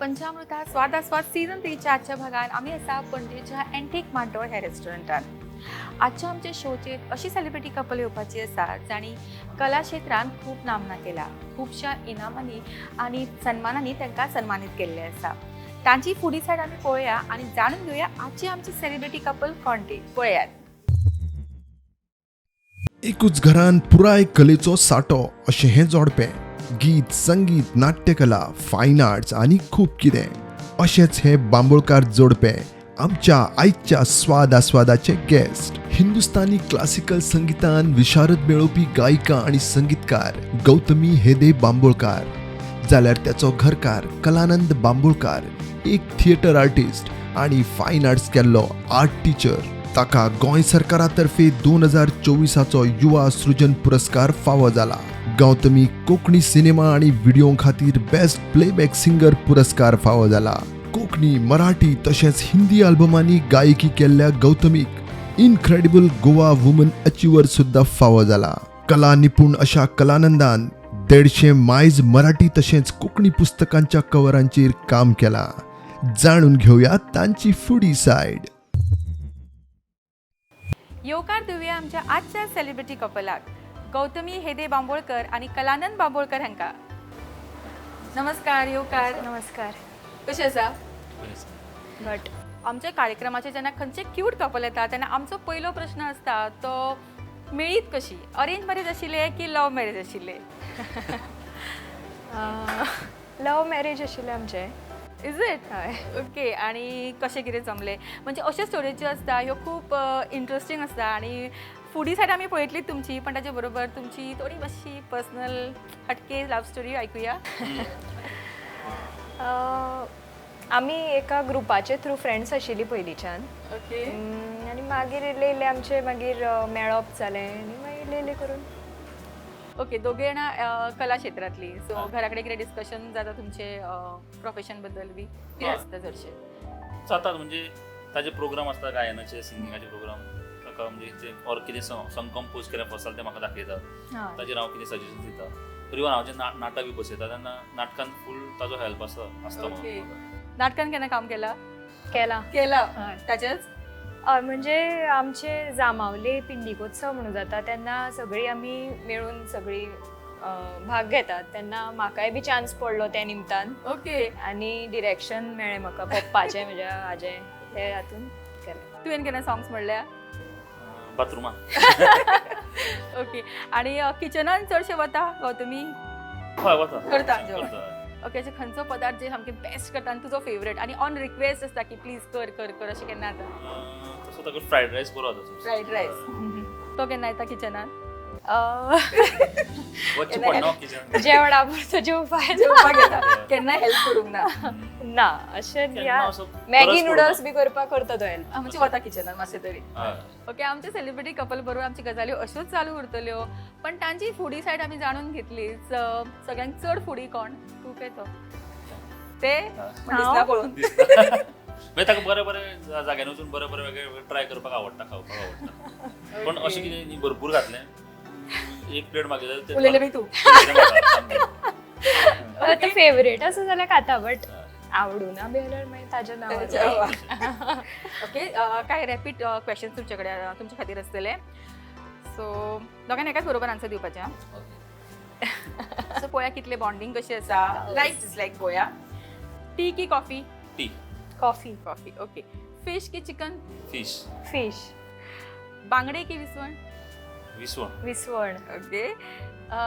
पंचामृता स्वादास्वाद season 3च्या आजच्या भागात आम्ही असा पणजेच्या एंटीक मांडोळ ह्या रेस्टॉरंटात आजच्या आमच्या शोचेत अशी सेलिब्रिटी कपल येवपाची आसा जाणी कला क्षेत्रांत खूप नामना केला, खूपशा इनामांनी आणि सन्मानांनी तांकां सन्मानित केल्ले आसा. तांची फुडी सायड आमी पळोवया आणि जाणून घेवया आजची आमची सेलिब्रिटी कपल कोणती. पळयात. एकूच घरान पुराय कलेचो साठो अशें हें जोडपें. गीत, संगीत, नाट्यकला, फायन आर्ट्स आनी खूब कितें अशेंच हें बांबोळकार जोडपें आमच्या आयच्या स्वाद आस्वादाचे गेस्ट. हिंदुस्थानी क्लासिकल संगीतान विशारद मेळोवपी गायिका आनी संगीतकार गौतमी हेदे बांबोळकार, जाल्यार तेचो घरकार कलानंद बांबोळकार एक थिएटर आर्टिस्ट आनी फायन आर्ट्स केल्लो आर्ट टीचर. ताका गोंय सरकारातर्फे 2024चो युवा सृजन पुरस्कार फावो जाला. गौतमी कोंकणी सिनेमा आणि व्हिडिओ खातीर बेस्ट प्लेबॅक सिंगर पुरस्कार फावो जाला. कोंकणी, मराठी तशेंच हिंदी आल्बमांनी गायकी केल्ल्या गौतमीक इनक्रेडिबल गोवा वुमन अचिव्हर सुद्धा फावो जाला. कला निपुण अशा कलानंदान 150 मायज मराठी तशेंच कोंकणी पुस्तकांच्या कवरांचेर काम केलां. जाणून घेवया तांची फुडी सायड. येवकार दिवया आमच्या आजच्या सेलिब्रिटी कपलाक गौतमी हेदे बांबोळकर आणि कलानंद बांबोळकर हांकां. नमस्कार. येवकार. नमस्कार. कशें आसा? बट आमच्या कार्यक्रमाचे जेन्ना खंयचे क्यूट कपल येता तेन्ना आमचो पयलो प्रश्न आसता तो मेळीत कशी? अरेंज मॅरेज आशिल्ले की लव मॅरेज आशिल्ले? लव मॅरेज आशिल्लें आमचें. Is it? हय. ओके. आणि कशें कितें जमलें? म्हणजे अश्यो स्टोरेजी आसता ह्यो खूप इंट्रस्टींग आसता आणि फुडी सायड आमी पळयतलीच तुमची, पण ताचे बरोबर तुमची थोडी मातशी पर्सनल हटके लव स्टोरी आयकुया. आमी एका ग्रुपाचे थ्रू फ्रेंड्स आशिल्लीं पयलींच्यान. ओके. आनी मागीर इल्ले इल्ले आमचें मागीर मेळप जालें आनी मागीर इल्ले इल्ले करून. ओके. दोघे जाणां कला क्षेत्रांतली, सो घरा कडेन कितें डिस्कशन जाता तुमचे प्रोफेशन बद्दल बी कितें आसता चडशें? जातात म्हणजे ताजे प्रोग्राम आसता गायनाचे, सिंगिंगाचे प्रोग्राम. ताका म्हणजे ते ऑर कितें सॉंग कंपोज केलें फर्स्ट ते म्हाका दाखयतात. ताजेर हांव कितें सजेशन दिता. इवन हांव जेन्ना नाटक बी बसयता तेन्ना नाटकान फूल ताजो हेल्प आसता ओके. नाटकान केन्ना काम केला? केलां. केला. हय. ताचेच म्हणजे आमचे जामावले पिंडीकोत्सव म्हणून जाता तेन्ना सगळीं आमी मेळून सगळीं भाग घेतात. तेन्ना म्हाकाय बी चान्स पडलो त्या निमतान. ओके. आनी डिरेक्शन मेळ्ळें म्हाका पप्पाचें म्हज्या हाजें, ते हातून केलें. तुवें केन्ना सॉंग्स म्हणल्या? बाथरुमान. ओके. आणि किचनान चडशें वता गौतमी? हय वता. करता जेवण. ओके. अशें खंयचो पदार्थ जे सामके बेस्ट करता आनी तुजो फेवरेट आनी ऑन रिक्वेस्ट आसता की प्लीज कर कर कर अशें केन्ना जाता? तसो ताका फ्रायड रायस बरो जाता. Fried rice. तो केन्ना येता किचनान? वचचें पडना किचन. जेवणा पुरतो जेवपाक जेवपाक येता. केन्ना हेल्प करूंक ना? ना अशें केन्ना असो मॅगी गरज नुडल्स बी करपाक करता तो हेल्प. म्हणजे वता किचनान मातशें तरी. हय. ओके. आमच्या सेलिब्रिटी कपल बरोबर आमची गजाल्यो अश्योच चालू उरतल्यो, पण तांची फुडी सायड आमी जाणून घेतलीच. सगळ्यांत चड फुडी कोण? तूं काय तो? ते दिसता पळोवन. म्हणजे ताका बरे बरे जाग्यार वचून बरे बरे वेगळे ट्राय करपाक आवडटा, खावपाक आवडटा. पण अशें कितें न्ही भरपूर घातलें. एक प्लेट मागितल्यार उलयलें बी तूं. आतां फेवरेट आसा जाल्यार खाता, बट आवडूना बी जाल्यार मागीर ताजें नांव. ओके. काय रॅपीड क्वेश्चन तुमचे कडेन तुमच्या खातीर आसतले, सो दोगांनी एकाच बरोबर आन्सर दिवपाचें. सो पळोवया कितले बॉन्डिंग कशी आसा. लायक डिसलायक पळोवया. टी की coffee? T. Coffee. Coffee. Okay. Fish की चिकन? फिश. फिश. बांगडे की विसवण? विसवण. विसवण. ओके.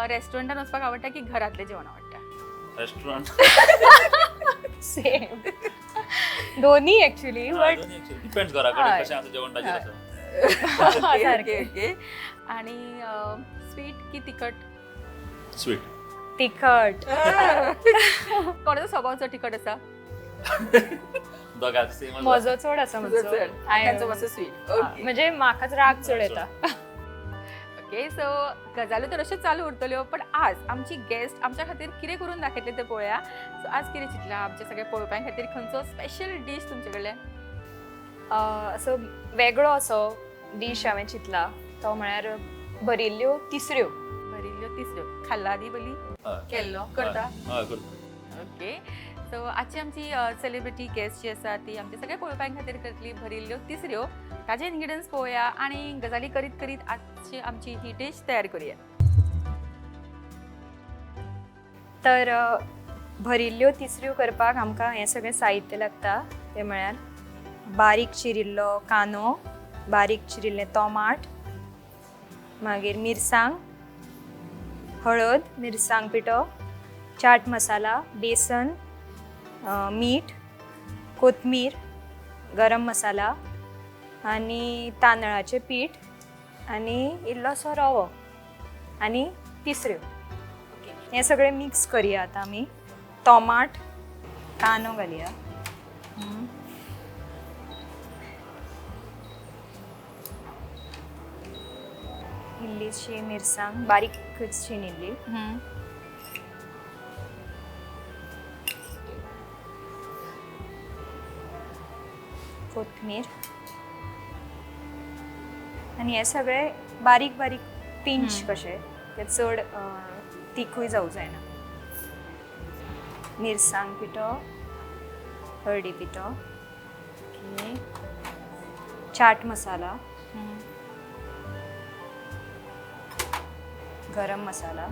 रेस्टॉरंटान वचपाक आवडटा की घरातलें जेवण आवडटा? रेस्टॉरंट. सेम. दोन्ही एक्चुअली, बट डिपेंड्स घरा कडेन कशें आसा जेवण ताजेर आसा. ओके. ओके. आणि स्वीट की तिखट? स्वीट. तिखट. कोणाचो स्वभाव चड तिखट आसा? दोगांक सेम. म्हजो चड आसा. तांचो मातसो स्वीट. ओके. म्हणजे म्हाकाच राग चड येता. ओके. सो गजाल्यो तर अश्योच चालू उरतल्यो, पण आज आमची गेस्ट आमच्या खातीर कितें करून दाखयतले ते पळोवया. सो आज कितें चिंतलां आमचे सगळे पळोवप्यां खातीर? खंयचो स्पेशल डीश तुमचे कडल्यान? असो वेगळो असो डीश हांवें चिंतला तो म्हळ्यार भरिल्ल्यो तिसऱ्यो. भरिल्ल्यो तिसऱ्यो. खाल्ला आदी बली? केल्लो? करता? हय करता. ओके. सो आजची आमची सेलिब्रिटी गेस्ट जी आसा ती आमच्या सगळ्या पळोवप्यां खातीर करतली भरिल्ल्यो तिसऱ्यो ताजे इन्ग्रिडियंट्स पळोवया आनी गजाली करीत करीत आजची आमची ही डिश तयार करूया. तर भरिल्ल्यो तिसऱ्यो करपाक आमकां हें सगळें साहित्य लागता. तें म्हळ्यार बारीक चिरिल्लो कांदो, बारीक चिरिल्लें टोमाट, मागीर मिरसांग, हळद, मिरसांग पिठो, चाट मसाला, बेसन, मीठ, कोथमीर, गरम मसाला आनी तांदळाचें पीठ आनी इल्लोसो रवो आनी तिसऱ्यो. हें सगळें मिक्स करुया. आतां आमी टोमाट, कांदो घालया. इल्लीशी मिरसांग बारीकच चिनिल्ली, कोथमीर आनी हे सगळें बारीक बारीक पिंच कशें, ते चड तिखूय जावं जायना. मिरसांग पिठो, हळदी पिठो, चाट मसाला, गरम मसाला,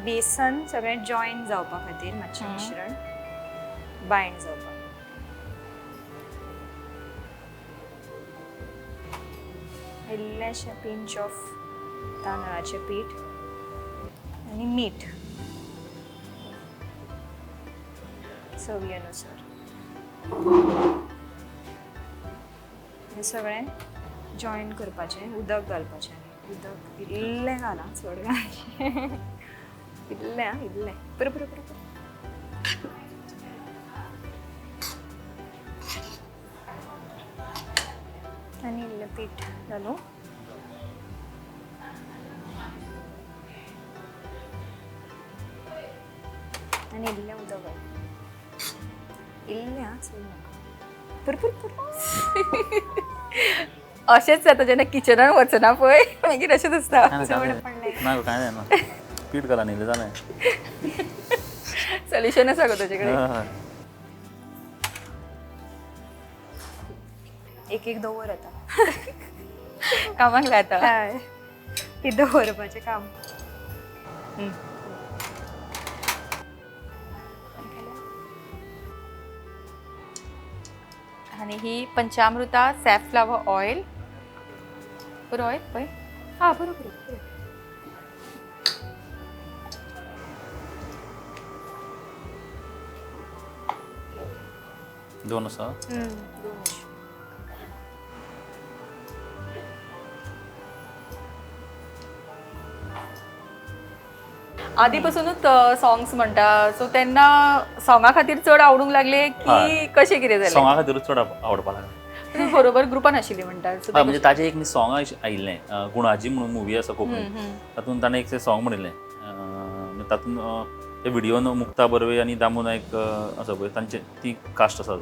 बेसन सगळें जॉयन जावपा खातीर मातशें मिश्रण बायंड जावपाक. इल्लेशें पिंच ऑफ तांदळाचें पीठ आनी मीठ चवी अनुसार. हें सगळें जॉयन करपाचें, उदक घालपाचें. उदक इल्लें घाला, चड घालचें. इल्लें इल्लें बरोबर बरोबर. आनी इल्लें पीठ घालूं. आनी इल्लें उदक घालूं. इल्लें चड नाका. बरोबर. अशेंच जाता जेन्ना किचनान वचना पळय मागीर अशेंच आसता. चड पडलें. ना गो, काय जायना. पीठ घाला न्ही जालें. सोल्युशन आसा गो तुजे कडेन? हय. एक एक दवर आतां. कामाक लायता. हय, ती दवरपाचें काम. आणि ही पंचामृता सॅफ्लावर ऑइल. बरं ऑइल पळय. हां बरोबर. दोन आसा. आधीपासूनच सॉंग्स म्हणटा सो तेन्ना सॉंगा खातीर चड आवडूंक लागले की कशें कितें जालें? सोंगा खातीरूच चड आवडपा लागलें. तूं बरोबर ग्रुपान आशिल्ली म्हणटा. So हय, म्हणजे ताजें एक न्ही सॉंग आयिल्लें, गुणाजी म्हणून मुवी आसा कोंकणी, तातूंत ताणें एक सॉंग म्हणिल्लें. तातूंत ते व्हिडिओन मुक्ता बर्वे आनी दामू नायक आसा पळय तांचे ती कास्ट आसा.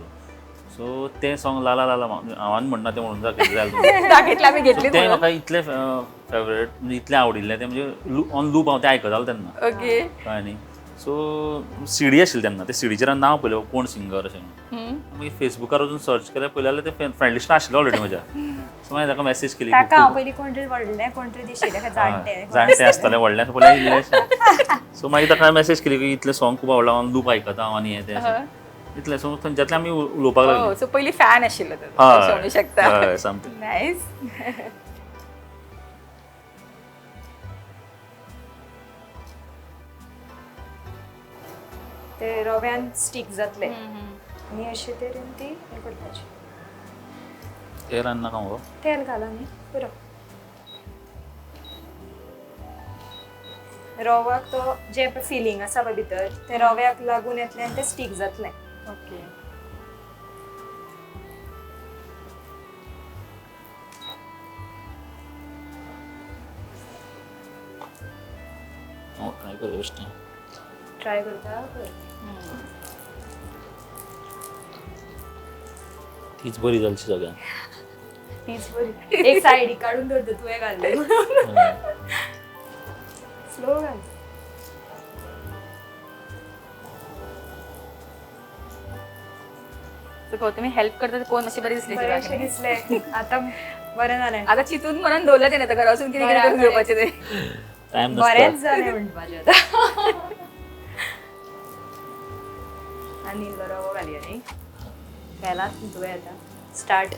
सो तें सॉंग लाला लाला हांवान म्हणना तें म्हणून दाखयलें जालें. दाखयतलें आमी घेतली. तें म्हाका इतलें फेवरेट, म्हणजे इतलें आवडिल्लें तें, म्हणजे ऑन लूप हांव तें आयकतालो तेन्ना. ओके. कळ्ळें न्ही. सो सीडी आशिल्ली तेन्ना, ते सीडीचेर नांव पयलें कोण सिंगर अशें म्हणून. मागीर फेसबुकार वचून सर्च केलें, पळयलें जाल्यार तें फ्रेंड लिस्टान आशिल्लें ऑलरेडी म्हज्या. सो मागीर ताका मॅसेज केली. ताका हांव पयलीं कोण तरी व्हडलें कोण तरी दिशिल्लें काय जाणटें. जाणटें आसतालें, व्हडल्यान पळय इल्लें. सो मागीर ताका मॅसेज केली की इतलें सॉंग खूब आवडला, ऑन लूप आयकता हांव आनी हें तें अशें. इतलें. सो थंयच्यातल्यान आमी उलोवपाक लागले. सो पयलीं फॅन आशिल्लो तो. हय म्हणू शकता. हय सामकें. नायस. ते रव्यान स्टीक जातले आनी अशे तरेन ती हें करपाची. तेल नाका मुगो. तेल घाला न्ही पुरो. रव्याक तो जे फिलींग आसा पळय भितर ते रव्याक लागून येतलें आनी तें स्टीक जातलें. ओके. ट्राय कर बेश्टें. ट्राय करता तीच बरी जालची सगळ्यांक. तीच बरी. एक सायडी काडून दवरता तुवें घाललें. स्लो घाल. सो तुम्ही हेल्प करता कोण अशी बरी दिसली बरेचसे तुला? दिसले आता बरं झालंय आता चितून म्हणून दौलत आहे ना तर घरासून किती बरं, करून बरं. झोपायचे ते टाइम बरेच नसतो झाले म्हणतो माझे आता आणि बरोबर आली आणि पहिलाच तुझ्या आता स्टार्ट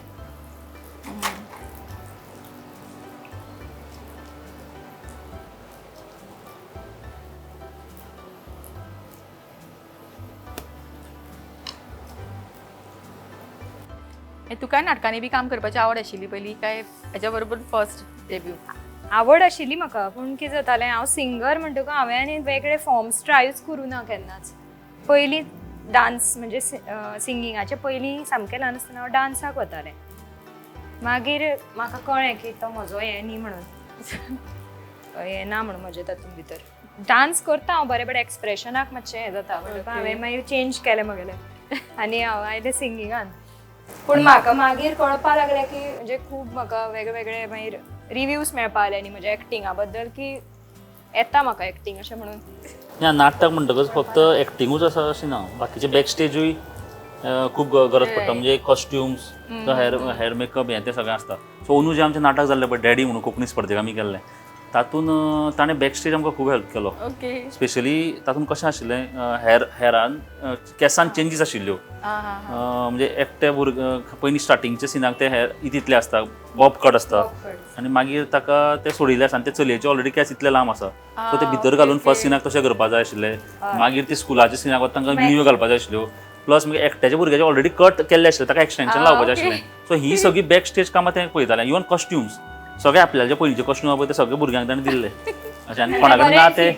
तुका नाटकांनी बी काम करपाची आवड आशिल्ली पयली काय हेच्या बरोबर फर्स्ट डेब्यू? आवड आशिल्ली म्हाका पूण कितें जातालें हांव सिंगर म्हणटकच हांवें आनी वेगळे फॉर्म्स ट्रायच करूं ना केन्नाच. पयलीं डान्स म्हणजे सिंगिंगाचे पयलीं सामकें ल्हान आसतना हांव डान्साक वतालें. मागीर म्हाका कळ्ळें की तो म्हजो हें न्ही म्हणून हें ना म्हणून म्हजें तातूंत भितर. डान्स करता हांव बरें बरें एक्सप्रेशनाक मातशें हें जाता म्हणटकच हांवें मागीर चेंज केलें म्हगेलें आनी हांव आयलें सिंगिंगान. पूण म्हाका मागीर कळपा लागलें की म्हणजे खूब म्हाका वेगवेगळे मागीर रिव्यूज मेळपा लागले न्ही म्हज्या एक्टिंगा बद्दल की येता म्हाका एक्टिंग अशें म्हणून. ह्या नाटक म्हणटकच फक्त एक्टिंगूच आसा अशें ना, बाकीचे बॅक स्टेजूय खूब गरज पडटा. म्हणजे कॉस्ट्युम्स हेअर मेकअप हें तें सगळें आसता. सो अंदू जें आमचें नाटक जाल्लें पळय डॅडी म्हणून कोंकणी स्पर्धेक आमी केल्लें तातूंत ताणें बॅक स्टेज आमकां खूब हेल्प केलो. ओके. स्पेशली तातूंत कशें आशिल्लें हेरान केंसान चेंजीस आशिल्ल्यो. म्हणजे एकट्या पयलीं स्टार्टिंगच्या सिनाक ते हेर इतले आसता, बॉब कट आसता आनी मागीर ताका ते सोडिल्ले आसा आनी ते चलयेचे ऑलरेडी केंस इतले लांब आसा सो ते भितर घालून फर्स्ट सिनाक तशें करपाक जाय आशिल्लें. मागीर ते स्कुलाच्या सिनाक वता तांकां मिनियो घालपाक जाय आशिल्ल्यो. प्लस मागीर एकट्याच्या भुरग्याचे ऑलरेडी कट केल्ले आशिल्ले ताका एक्सटेंशन लावपाचें आशिल्लें. सो ही सगळी बॅक स्टेज कामां ते पळयताले. इवन कॉस्ट्युम्स सगळे आपल्याले जे पयलींचे कॉस्ट्युम पळय ते सगळे भुरग्यांक ताणें दिल्ले अशें. आनी कोणा कडेन ना ते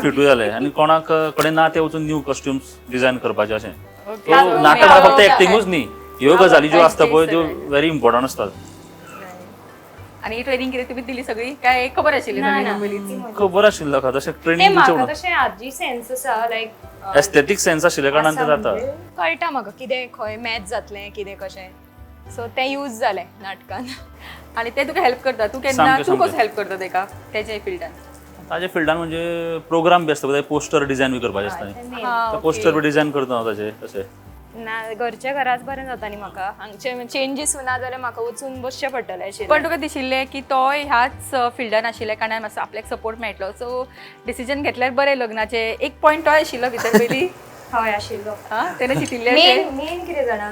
फिटूय जाले आनी कोणाक कडेन ना ते वचून न्यू कॉस्ट्युम्स डिझायन करपाचे अशें. सो नाटक फक्त एक्टिंगूच न्ही, ह्यो गजाली ज्यो आसता पळय त्यो व्हेरी इम्पॉर्टंट आसतात. आणि ट्रेनिंग कितें तुमी दिली सगळी काय खबर आशिल्ली सगळी? खबर आशिल्लो का तशें ते ट्रेनिंग म्हाका तशें आजी सेन्स आसा लायक एस्थेटीक सेन्स आशिल्ल्या कारणान ते जाता. कळटा म्हाका कितें खंय मॅच जातलें कितें कशें. सो तें यूज जालें नाटकान. आणि ते तुका हेल्प करता तू केन्ना सामकें, तू कसो सामकें. हेल्प करता तेका त्याच्या फिल्डान? ताजे फिल्डान म्हणजे प्रोग्राम बी आसता पळय पोस्टर डिझायन बी करपाचे आसता न्ही. पोस्टर बी डिझायन करता हांव ताजे तशें. ना घरच्या घराच बरें जाता न्ही म्हाका. हांगचे चेंजीस ना जाल्यार म्हाका वचून बसचें पडटलें अशें. पण तुका दिशिल्लें की तो ह्याच फिल्डान आशिल्ल्या कारणान मातसो आपल्याक सपोर्ट मेळटलो सो डिसिजन घेतल्यार बरें लग्नाचे एक पॉयंट तो आशिल्लो भितर पयली हय आशिल्लो. तेणे चितिल्लें मेन कितें जाणा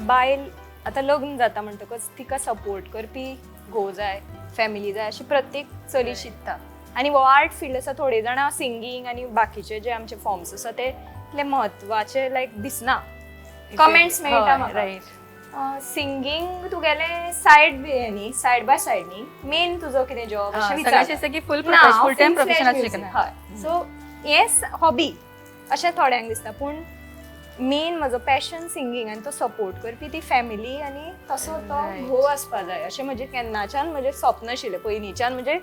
बायल आतां लग्न जाता म्हणटकच तिका सपोर्ट करपी घोव जाय, फॅमिली जाय अशी प्रत्येक चली चिंतता. आनी हो आर्ट फील्ड आसा थोडे जाणां सिंगींग आनी बाकीचे जे आमचे फॉर्म्स आसा ते इतले म्हत्वाचे लायक दिसना. कमेंट्स मेळटा म्हाका. रायट. सिंगींग तुगेलें सायड बी हें न्ही, सायड बाय सायड न्ही, मेन तुजो कितें जॉब अशें विचारता. की फुल ना, फुल टायम full प्रोफेशनल fledged शिकना. music. हय. सो हें हॉबी अशें थोड्यांक दिसता पूण मेन म्हजो पॅशन सिंगींग आनी तो सपोर्ट करपी ती फॅमिली आनी तसो तो Right. घोव आसपा जाय अशें म्हजें केन्नाच्यान म्हजें स्वप्न आशिल्लें पयलींच्यान. म्हणजे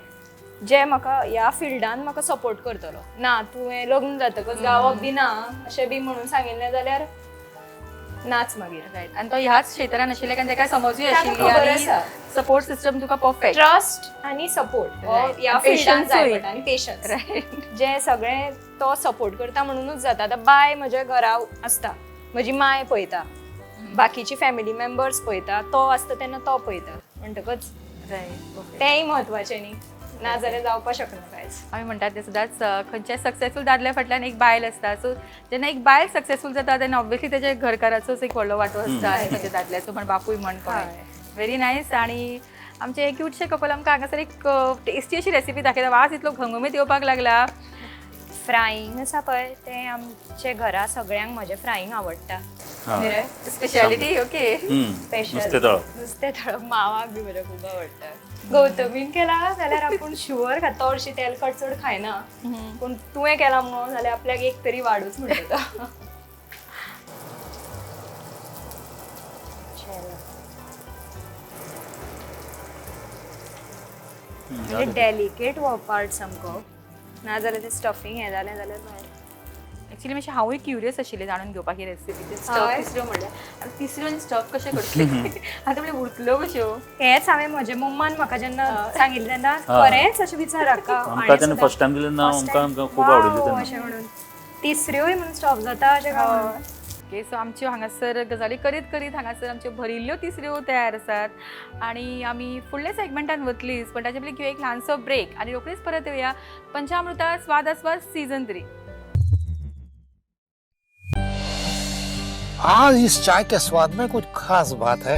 जे म्हाका ह्या फिल्डान म्हाका सपोर्ट करतलो. ना तुवें लग्न जातकच गावप बी ना अशें बी म्हणून सांगिल्लें जाल्यार नाच मागीर. रायट. आणि तो ह्याच क्षेत्रान आशिल्ल्या कारण तेका समजूय ताका आशिल्ली खबर आणि आसा. सपोर्ट सिस्टम तुका परफेक्ट. ट्रस्ट आनी सपोर्ट Right. ह्या And फिल्डान patience जाय उय. पडटा आनी पेशन्स जे सगळें तो सपोर्ट करता म्हणूनच जाता. आतां बाय म्हज्या घरा आसता, म्हजी माय पळयता, बाकीची फॅमिली मेंबर्स पळयता, तो आसता तेन्ना तो पळयता म्हणटकच रायट. तेंय म्हत्वाचें न्ही, नाजाल्यार जावपाक शकना कांयच. आमी म्हणटात ते सदांच खंयच्याय सक्सेसफूल दादल्या फाटल्यान एक बायल आसता. सो जेन्ना एक बायल सक्सेसफूल जाता तेन्ना ऑब्वियसली तेच्या घरकाराचोच एक व्हडलो वांटो आसता तेच्या दादल्याचो म्हण बापूय म्हण कोण. Very nice. आणि आमचे क्यूटशे कपल आमकां हांगासर एक टेस्टी अशी रेसिपी दाखयता. वास इतलो घमघमीत येवपाक लागला. फ्रायींग आसा पळय तें आमचे घरा सगळ्यांक म्हजें फ्रायींग आवडटा. स्पेशालिटी. ओके. स्पेशल नुस्तें तळप. नुस्तें तळप मावाक बी म्हज्या खूब आवडटा. गौतमीन केला जाल्यार आपूण शुअर खाता हरशीं तेलकट चड खायना. पूण तुवें केला म्हणून जाल्यार आपल्याक एक तरी वाडूच म्हणटा तो. म्हणजे डेलिकेट हो पार्ट सामको. नाजाल्यार ते स्टफींग हें जालें जाल्यार भायर. एक्चुअली मातशें हांवूय क्युरियस आशिल्लें जाणून घेवपाक ही रेसिपी. हय. स्टफ तिसऱ्यो म्हणल्यार आनी तिसऱ्यो म्हणजे स्टफ कशें करतले आतां म्हणजे उरतल्यो कश्यो. हेंच हांवें म्हज्या मम्मान म्हाका जेन्ना सांगिल्लें तेन्ना हा. खरेंच अशें विचाराक आमकां तेन्ना फर्स्ट टायम दिलें ना आमकां खूब आवडिल्लें तेन्ना. अशें म्हणून तिसऱ्योय म्हणून स्टॉप जाता अशें काय म्हणून. ओके, सो आमच्यो हांगासर गजाली करीत करीत हांगासर आमच्यो भरिल्ल्यो तिसऱ्यो तयार आसात आनी आमी फुडल्या सेगमेंटान वतलीच, पण ताचे पयलीं घेवया एक ल्हानसो ब्रेक आनी रोखडीच परत येवया पंचामृता स्वाद आस्वाद सीझन 3. आज इस चाय के स्वाद में कुछ खास बात है।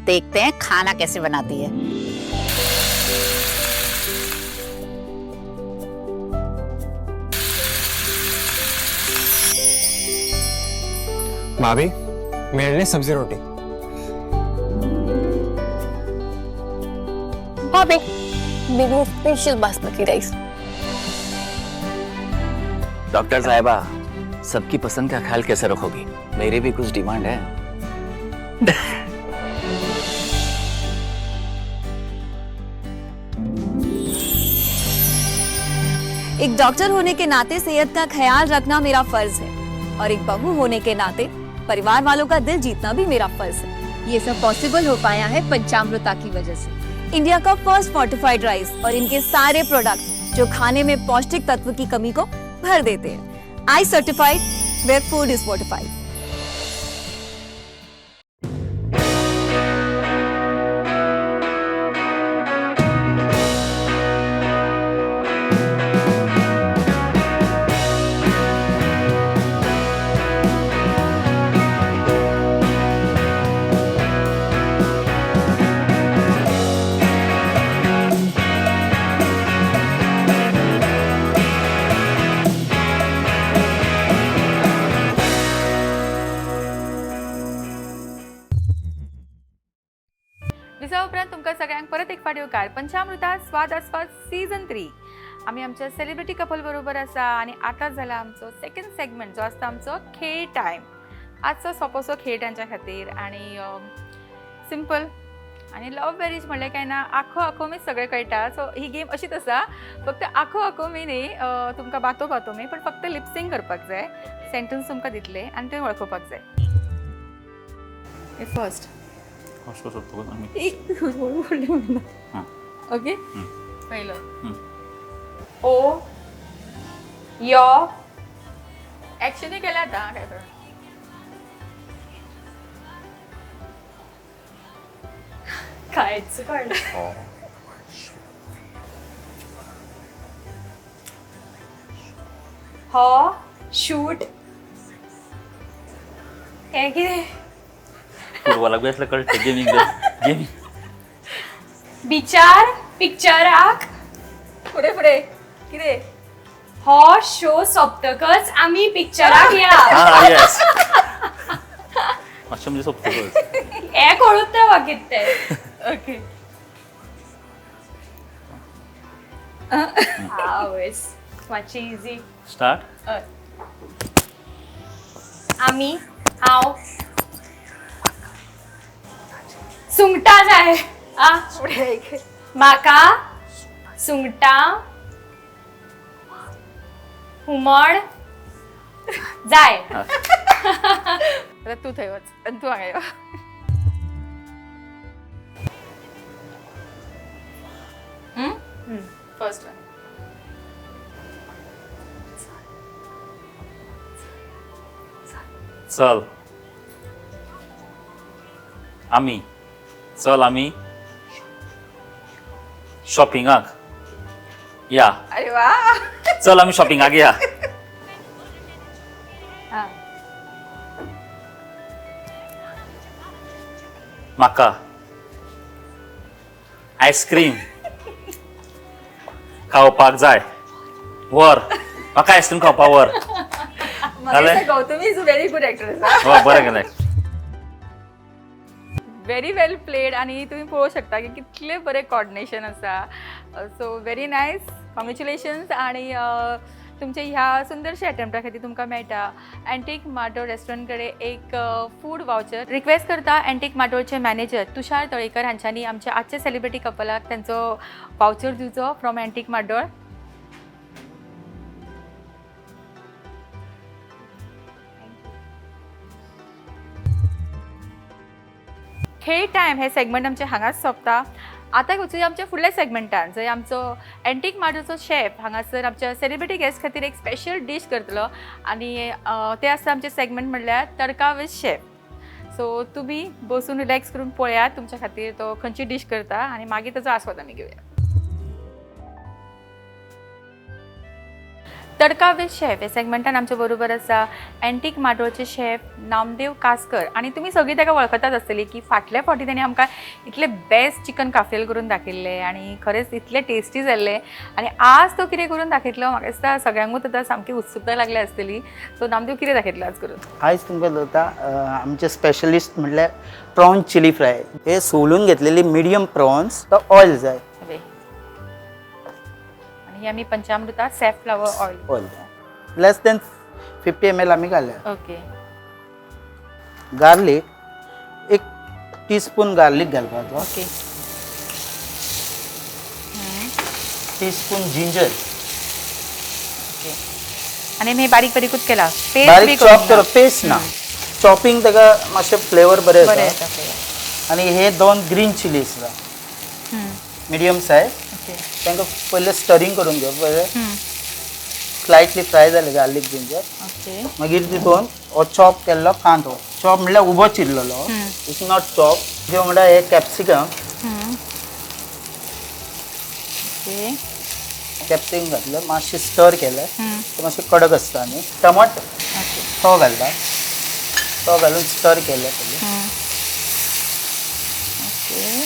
देखते हैं खाना कैसे बनाती है। भाभी, मेरे लिए सब्जी रोटी। भाभी मेरे लिए स्पेशल बासमती राइस। डॉक्टर साहिबा, सबकी पसंद का ख्याल कैसे रखोगी? मेरी भी कुछ डिमांड है। एक डॉक्टर होने के नाते सेहत का ख्याल रखना मेरा फर्ज है और एक बहू होने के नाते परिवार वालों का दिल जीतना भी मेरा फर्ज है। ये सब पॉसिबल हो पाया है पंचामृता की वजह से। इंडिया का फर्स्ट फोर्टिफाइड राइस और इनके सारे प्रोडक्ट जो खाने में पौष्टिक तत्व की कमी को भर देते हैं। I certified where food is fortified. विसा उपरांत तुमकां सगळ्यांक परत एक फावट येवकार पंचामृता स्वाद आस्वाद सीझन 3. आमी आमच्या सेलिब्रिटी कपल बरोबर आसा आनी आतां जाला आमचो सेकंड सेगमेंट जो आसता आमचो खेळ टायम. आजचो सोंपोसो खेळ तांच्या खातीर आनी सिंपल आनी लव मॅरेज म्हणलें काय ना आखो आखो सगळें कळटा. सो ही गेम अशीच आसा, फक्त आखो आखो न्ही तुमकां बातो बातो फक्त लिपसिंग करपाक जाय. सेंटन्स तुमकां दितले आनी तुवें वळखोवपाक जाय. फर्स्ट असो सोदतो आमी. ओके, पहिलं ओ यो ऍक्शनही केल्या आता काय करू. कायच कळलं. हो शूट हे कितें पूर्वाला बी असलं कळतं गेमिंग गेमिंग. बिचार पिक्चराक पुढे पुढे किती हो शो सोंपतकच आमी पिक्चराक या. हा येस, मातशें म्हणजे सोंपतकच. हे कळूच ना म्हाका कितें तें. ओके. आवयस मातशी इजी. स्टार्ट. आमी हांव सुंगटां जाय. पुढे म्हाका सुंगटां हुमण जाय. आता तू थंय वच आणि तू हांगा यो. First one. चल आमी शॉपिंगाक या. अरे वा. चल आमी शॉपिंगाक या. म्हाका आईस्क्रीम खावपाक जाय. वर म्हाका आईस्क्रीम खावपाक वर. जालें? Gautami is very good actress. बरें केलें. व्हेरी वेल प्लेड आणि तुम्ही पळोवंक शकता की कितले बरे कॉर्डिनेशन आसा. So very nice, congratulations. आणि तुमच्या ह्या सुंदरशा अटेम्प्टा खातीर तुमकां मेळटा एंटीक मार्टोर रेस्टॉरंट कडेन एक फूड वाउचर. रिक्वेस्ट करता एंटीक मार्टोरचे मॅनेजर तुषार तळेकर हांच्यांनी आमच्या आजच्या सेलिब्रिटी कपलाक त्यांचो वाउचर दिवचो फ्रॉम एंटीक मार्टोर. खेळ टायम हे सेगमेंट आमचे हांगाच सोंपता. आतां वचूया आमच्या फुडल्या सेगमेंटान, जंय आमचो एंटीक मार्टोचो शेफ हांगासर आमच्या सेलिब्रिटी गेस्ट खातीर एक स्पेशल डीश करतलो आनी ते आसा आमचे सेगमेंट म्हणल्यार तडका विथ शेफ. सो तुमी बसून रिलॅक्स करून पळयात तुमच्या खातीर तो खंयची डीश करता आनी मागीर ताचो आस्वाद आमी घेवया. तडका विथ शेफ हे सेगमेंटान आमच्या बरोबर आसा एंटीक मार्टोचे शेफ नामदेव कासकर. आनी तुमी सगळीं ताका वळखताच आसतली की फाटल्या फावटी ताणें आमकां इतले बेस्ट चिकन काफ्रियल करून दाखयल्ले आनी खरेंच इतले टेस्टी जाल्ले. आनी आज तो कितें करून दाखयतलो म्हाका दिसता सगळ्यांकूच आतां सामकी उत्सुकता लागली आसतली. सो नामदेव कितें दाखयतलो आज करून? आयज तुमकां दवरता आमचे स्पेशलिस्ट म्हणल्यार प्रॉन्स चिली फ्राय. हे सोलून घेतलेली मिडियम प्रॉन्स तो ऑयल जाय. आनी आमी पंचामृता safflower oil less than 50 ml आमी घाल्या. ओके. गार्लीक 1 टीस्पून गार्लीक घालपाचो. ओके. Teaspoon ginger. ओके. आनी हे बारीक बारीकूच केला बारीक चॉप करप पेस्ट ना चॉपिंग ताका मातशें फ्लेवर बरें बरें येता. येता. आनी हे 2 green chillies medium size. Okay. तांकां पयलें स्टरींग करून घेवप. स्लायटली फ्राय जाले गार्लीक जिंजर. ओके. मागीर तितून हो चॉप केल्लो कांदो. चॉप म्हणल्यार उबो चिरलेलो. It's not chop. जे म्हणल्यार हे कॅप्सिकम. ओके. कॅप्सिकम घातलें मातशें स्टर केलें ते मातशें कडक आसता. आनी टमाट तो घालता. तो घालून स्टर केलें पयलीं. ओके.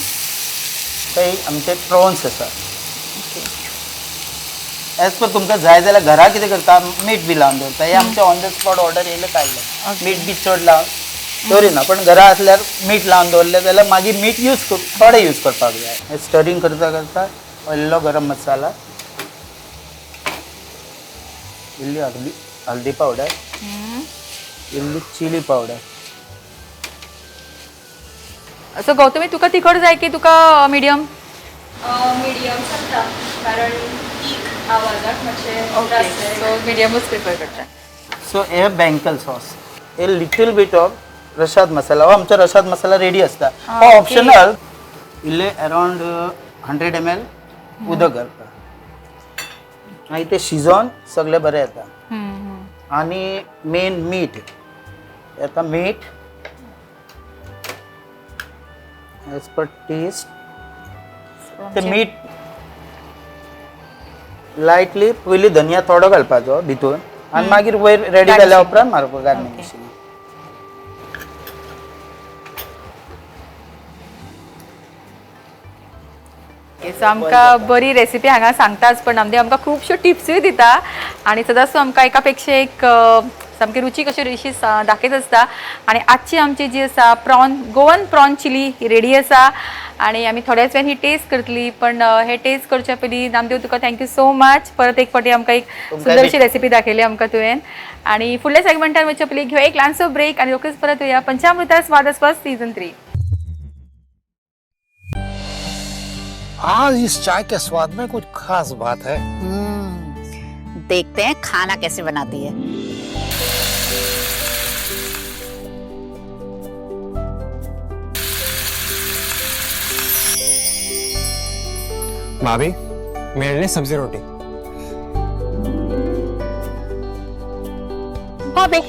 ते आमचे प्रॉन्स आसा. एज पर तुमकां जाय जाल्यार घरा कितें करता मीठ बी लावन दवरता. हे आमचे ऑन द स्पॉट ऑर्डर येयले काडले. मीठ बी चड लावन दवरिना पण घरा आसल्यार मीठ लावन दवरलें जाल्यार मागीर मीठ थोडें यूज करपाक जाय. हे स्टरींग करता करता इल्लो गरम मसाला, इल्ली हल्दी पावडर, इल्ली चिली पावडर. सो गौतमी तुका तिखट जाय की तुका मिडियम? मिडियम चलता कारण तीख आवाजाक मातशें सो मिडियमूच प्रिफर करता. सो हे बँकल सॉस. हे लिटल बीट ऑफ रशाद मसाला. हो आमचो रशाद मसाला रेडी आसता. हो ऑप्शनल. इल्ले अरावंड 100 ml उदक घालता मागीर ते शिजोवन सगळें बरें येता. आनी मेन मीठ येता. मीठ एज पर टेस्ट. ते मीठ लायटली पयलीं धनिया थोडो घालपाचो भितून आनी मागीर वयर रेडी जाल्या उपरांत मारपाक गार्निशिंग. सो आमकां बरी रेसिपी हांगा सांगताच पण नामदेव आमकां खुबश्यो टिप्सूय दिता आनी सदांच तूं आमकां एका पेक्षा एक सामकी रुचीक अश्यो डिशीज दाखयत आसता. आनी आजची आमची जी आसा गोवन प्रॉन चिली ही रेडी आसा आनी आमी थोड्याच वेळान ही टेस्ट करतली. पण हे टेस्ट करच्या पयलीं नामदेव तुका थँक्यू सो मच. परत एक फावटी आमकां एक सुंदरशी रेसिपी दाखयली आमकां तुवें. आनी फुडल्या सेगमेंटान वचच्या पयलीं घेवया एक ल्हानसो ब्रेक आनी रोखडीच परत येया पंचामृता स्वादास्वाद सीझन 3. आज इस चाय के स्वाद में कुछ खास बात है. देखते हैं खाना कैसे बनाती है. भाभी मेरे लिए सब्जी रोटी. भाभी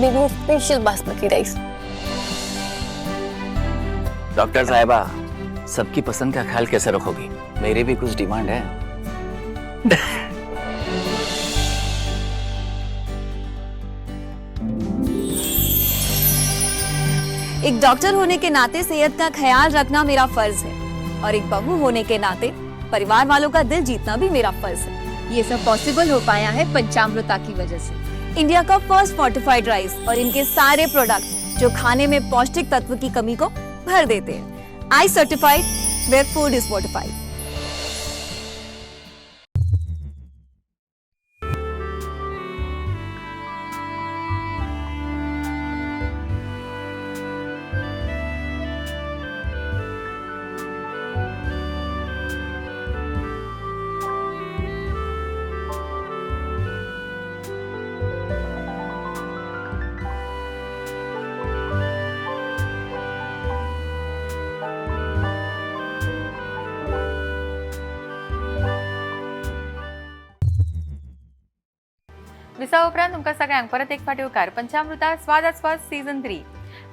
मेरे लिए स्पेशल बासमती राइस. डॉक्टर साहिबा सबकी पसंद का ख्याल कैसे रखोगी? मेरी भी कुछ डिमांड है. एक डॉक्टर होने के नाते सेहत का ख्याल रखना मेरा फर्ज है और एक बहू होने के नाते परिवार वालों का दिल जीतना भी मेरा फर्ज है. ये सब पॉसिबल हो पाया है पंचामृता की वजह से. इंडिया का फर्स्ट फोर्टिफाइड राइस और इनके सारे प्रोडक्ट जो खाने में पौष्टिक तत्व की कमी को भर देते हैं. I certified where food is fortified. विसा उपरांत तुमकां सगळ्यांक परत एक फावटी उपकार पंचामृता स्वाद आस्वाद सीझन 3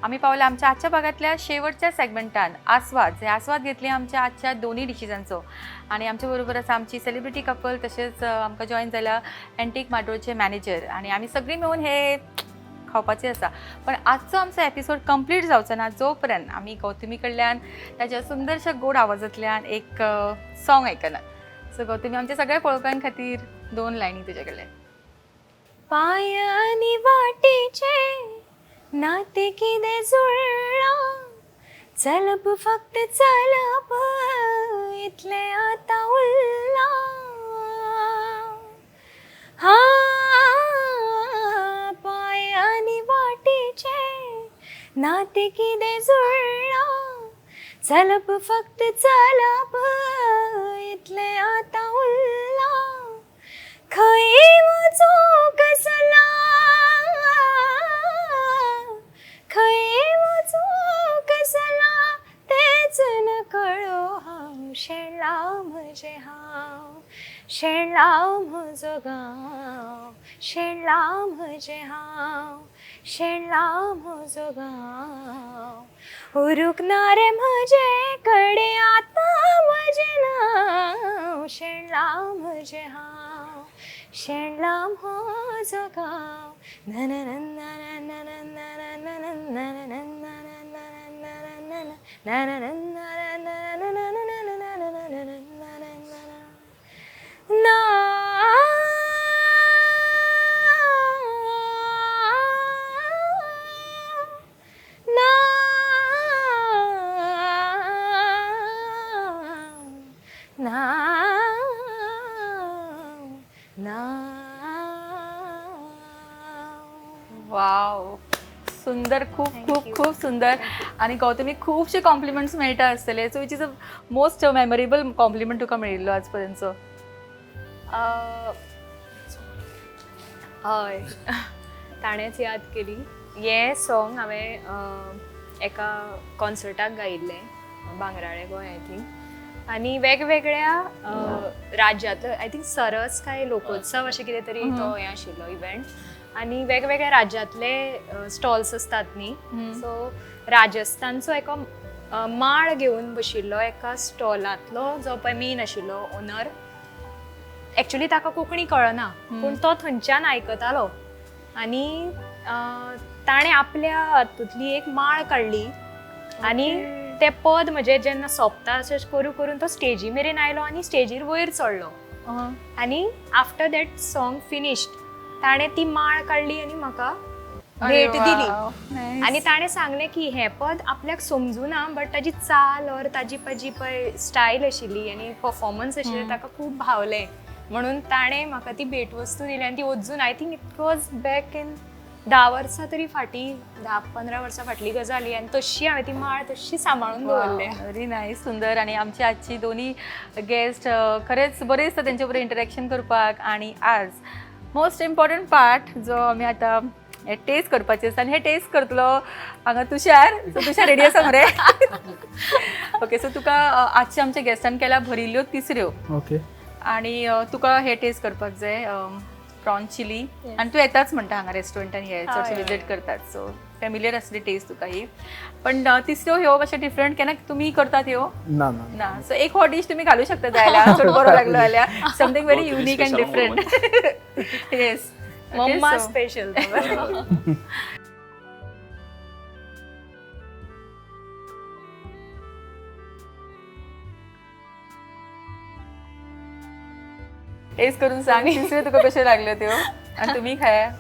आमी पावल्या आमच्या आजच्या भागातल्या शेवटच्या सेगमेंटान आस्वाद घेतली आमच्या आजच्या दोन्ही डिशिजांचो आणि आमच्या बरोबर आसा आमची सेलिब्रिटी कपल तशेंच आमकां जॉईन जाला एंटीक मार्टोळचे मॅनेजर आणि आमी सगळीं मेळून हे खावपाचें आसा पण आजचो आमचो एपिसोड कंप्लीट जावचो ना जो पर्यंत आमी गौतमी कडल्यान ताच्या सुंदरशा गोड आवाजांतल्यान एक सॉंग आयकनात सो गौतमी आमच्या सगळ्या पळोवप्यां खातीर 2 लायनी तुजे कडल्यान पायानी वाटेचे नाते किदे जुळ्ळा चलप फक्त चलप इतले आता उरला हा पायानी वाटेचे नाते किदे जुळ्ळा चलप फक्त चलप इतले आता उरला खंय वचू कसला खंय वचू कसला तेच न कळो हांव शेणला म्हजे हांव शेणला म्हजो गांव शेणला म्हजे हांव शेणला म्हजो गांव उरुकना रे म्हजे कडे आतां म्हजें नांव शेणला म्हजे हांव शेणला म्हजो गांव वाव सुंदर खूप सुंदर आणि गौतमी खूपशे कॉम्प्लिमेंट्स मेळटा आसतले so which is a most memorable compliment तुका मेळिल्लो आज पर्यंतचो हय ताणेंच याद केली हे सॉंग हांवें एका कॉन्सर्टाक गायिल्लें बांगराळे गोंयांतली आनी वेगवेगळ्या राज्यांतलो आय थिंक सरस काय लोकोत्सव अशें कितें तरी तो हें आशिल्लो इव्हेंट आनी वेगवेगळ्या राज्यांतले स्टॉल्स असतात न्ही सो राजस्थानचो एका माळ घेवन बशिल्लो एका स्टॉलांतलो जो पळय मेन आशिल्लो ओनर एक्चुली ताका कोंकणी कळना पूण तो थंयच्यान आयकतालो आनी ताणें आपल्या हातूंतली एक माळ काडली आनी तें पद म्हणजे जेन्ना सोंपता अशें करून करून तो स्टेजी मेरेन आयलो आनी स्टेजीर वयर चडलो आनी आफ्टर दॅट सॉंग फिनिश्ड ताणें ती माळ काडली आनी म्हाका भेट दिली आनी ताणें सांगलें की हें पद आपल्याक समजुना बट ताजी चाल और ताजी पळय स्टायल आशिल्ली आनी परफॉर्मन्स आशिल्लें ताका खूब भावलें म्हणून ताणें म्हाका ती भेटवस्तू दिली आनी ती अजून I think it was back in 10 वर्सां तरी फाटीं 10-15 वर्सां फाटली गजाली आनी तशी हांवें ती माळ तशी सांबाळून दवरली व्हेरी नायस सुंदर आणि आमची आजची दोन्ही गेस्ट खरेंच बरें दिसता तेंचे बरोबर इंटरेक्शन करपाक आणि आज मोस्ट इम्पॉर्टंट पार्ट जो आमी आतां हे टेस्ट करपाचें आसा आनी हे टेस्ट करतलो हांगा तुषार सो तुषार रेडी आसा मरे ओके सो तुका आजच्या आमच्या गेस्टान केल्या भरिल्ल्यो तिसऱ्यो ओके आणि तुका हे टेस्ट करपाक जाय प्रॉन चिली आणि तू येताच म्हणटा हांगा रेस्टॉरंटान हे चडशे विजीट करतात सो फॅमिलियर आसली टेस्ट तुका ही पण तिसऱ्यो ह्यो मातशें डिफरंट केन्ना तुमी करतात ह्यो ना सो एक हो डिश तुम्ही घालू शकता जायला चड बरो लागलो जाल्यार something very unique and different yes mamma special taste करून सांग तिसरे तुका कशे लागले त्यो आणि तुम्ही खाया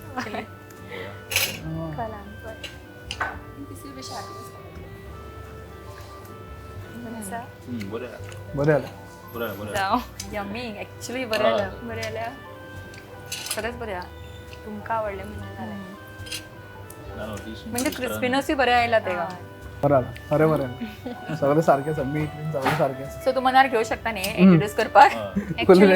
यम्मी ऍक्च्युली बरें आल्या खरंच बरें तुमकां आवडलें म्हणजे क्रिस्पीनसूय बरें आयला तेव्हा अरे बरें सगळे सारखे मीठ सगळे सारखे सो तू मनार घेऊ शकता न्ही इंट्रोड्यूस करपाक व्हिडिओ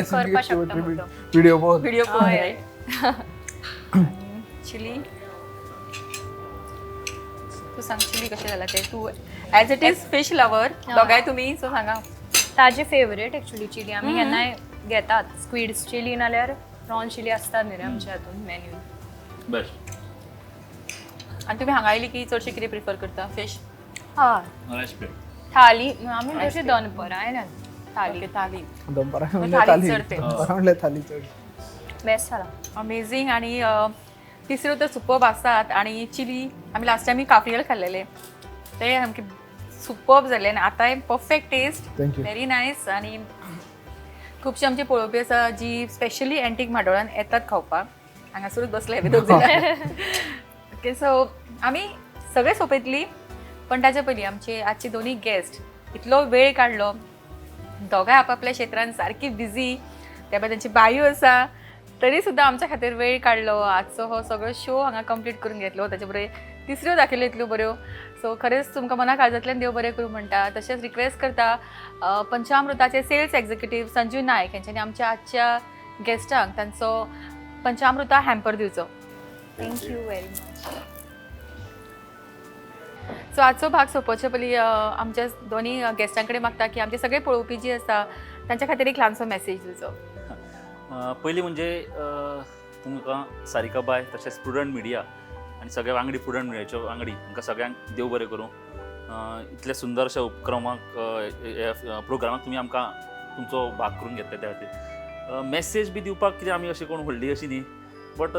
चिली तू सांग चिली कशें जाला ते तू as it is fish lover दोगांय तुमी सो सांगा ताजे फेवरेट एक्चुअली चिली आमी केन्नाय घेतात स्क्विड्स चिली नाल्यार प्रॉन चिली असतात न्ही रे आमच्या हातून मेन्यू. बेस्ट. आणि तुम्ही हांगा आयली की चडशे कितें प्रिफर करता फिश? हय रेस्पेक्ट. थाली आमी तशी दनपरां आयल्यान थाली. ओके, थाली दनपारा म्हणजे थाली थाली चढते. दनपारा म्हणले थाली चढ. बेस्ट जाला. अमेझिंग. आणि तिसऱ्यो तर सुपर्ब आसात. आणि चिली आमी लास्ट टायम काफ्रियल खाल्लेले ते सामके सुपर्ब जाले आनी आतांय perfect taste. Thank you. Very nice. आणि खुबशी आमची पळोवपी आसा जी स्पेशली एंटीक माडोळान येतात खावपाक. हांगासरूच बसले बी दोग जाल्यार. ओके, सो आमी सगळे सोंपयतली, पण ताच्या पयलीं आमचे आजचे दोनूय गेस्ट इतलो वेळ काडलो. दोगांय आपापल्या क्षेत्रांत सारकी बिझी, त्या भायर तांची बायो आसा, तरी सुद्दां आमच्या खातीर वेळ काडलो. आजचो हो सगळो शो हांगा कंप्लीट करून घेतलो. ताचे बरोबर तिसऱ्यो दाखयल्यो इतल्यो बऱ्यो. सो खरेंच तुमकां मना काळजांतल्यान देव बरें करूं म्हणटा. तशेंच रिक्वेस्ट करता पंचामृताचे सेल्स एक्झिक्युटीव संजू नायक यांच्यानी आमच्या आजच्या गेस्टांक तांचो पंचामृता हॅम्पर दिवचो. Thank you very much. सो आजचो भाग सोंपोवचे पयलीं आमच्या दोनी गेस्टां कडेन मागता की आमचे सगळे पळोवपी जी आसा तांच्या खातीर एक ल्हानसो मेसेज दिवचो. पयलीं म्हणजे तुमकां सारिका बाय तशेंच स्टुडंट मिडिया आनी सगळ्या वांगडी स्टुडंट मिडियाच्यो वांगडी तुमकां सगळ्यांक देव बरें करूं. इतल्या सुंदरशा उपक्रमाक प्रोग्रामाक तुमी आमकां तुमचो भाग करून घेतले त्या खातीर. मेसेज बी दिवपाक कितें आमी अशी कोण व्हडली अशी न्ही, बट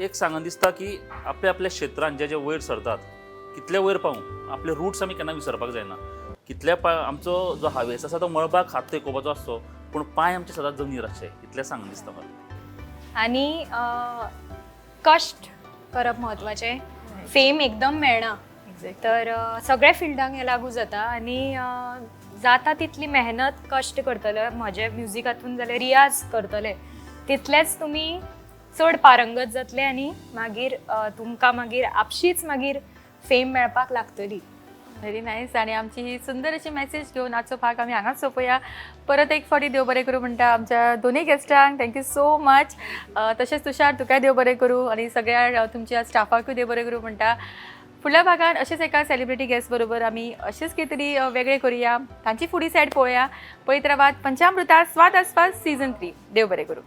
एक सांगन दिसता की आपल्या आपल्या क्षेत्रांत जे वयर सरतात कितले वयर पावूं आपले रूट्स आमी केन्ना विसरपाक जायना. कितले आमचो जो हावेस आसा तो मळबाक हात तेकोवपाचो आसचो, पूण पांय आमचे सदांच जमनीर आसचे, इतलें सांगन दिसता म्हाका. आणि कश्ट करप महत्वाचें. फेम एकदम मेळना, तर सगळ्या फिल्डांक हें लागू जाता. आणि जाता तितली मेहनत कश्ट करतले. म्हजे म्युजिकांतून जाल्यार रियाज करतले तितलेच तुमी चड पारंगत जातले आनी मागीर तुमकां मागीर आपशीच मागीर फेम मेळपाक लागतली. Very nice. आणि आमची ही सुंदर अशी मेसेज घेऊन आजचो भाग आमी हांगाच सोंपया. परत एक फावटी देव बरें करूं म्हणटा आमच्या दोनूय गेस्टांक. Thank you so much. तशेंच तुषार तुकाय देव बरें करूं आणि सगळ्या तुमच्या स्टाफाकूय देव बरें करूं म्हणटा. फुडल्या भागात अशेंच एका सेलिब्रिटी गेस्ट बरोबर आमी अशेंच कितें तरी वेगळें करुया. तांची फुडली सायड पळोवया. पळयत रावात पंचामृता स्वाद आस्वाद सीझन 3. देव बरें करूं.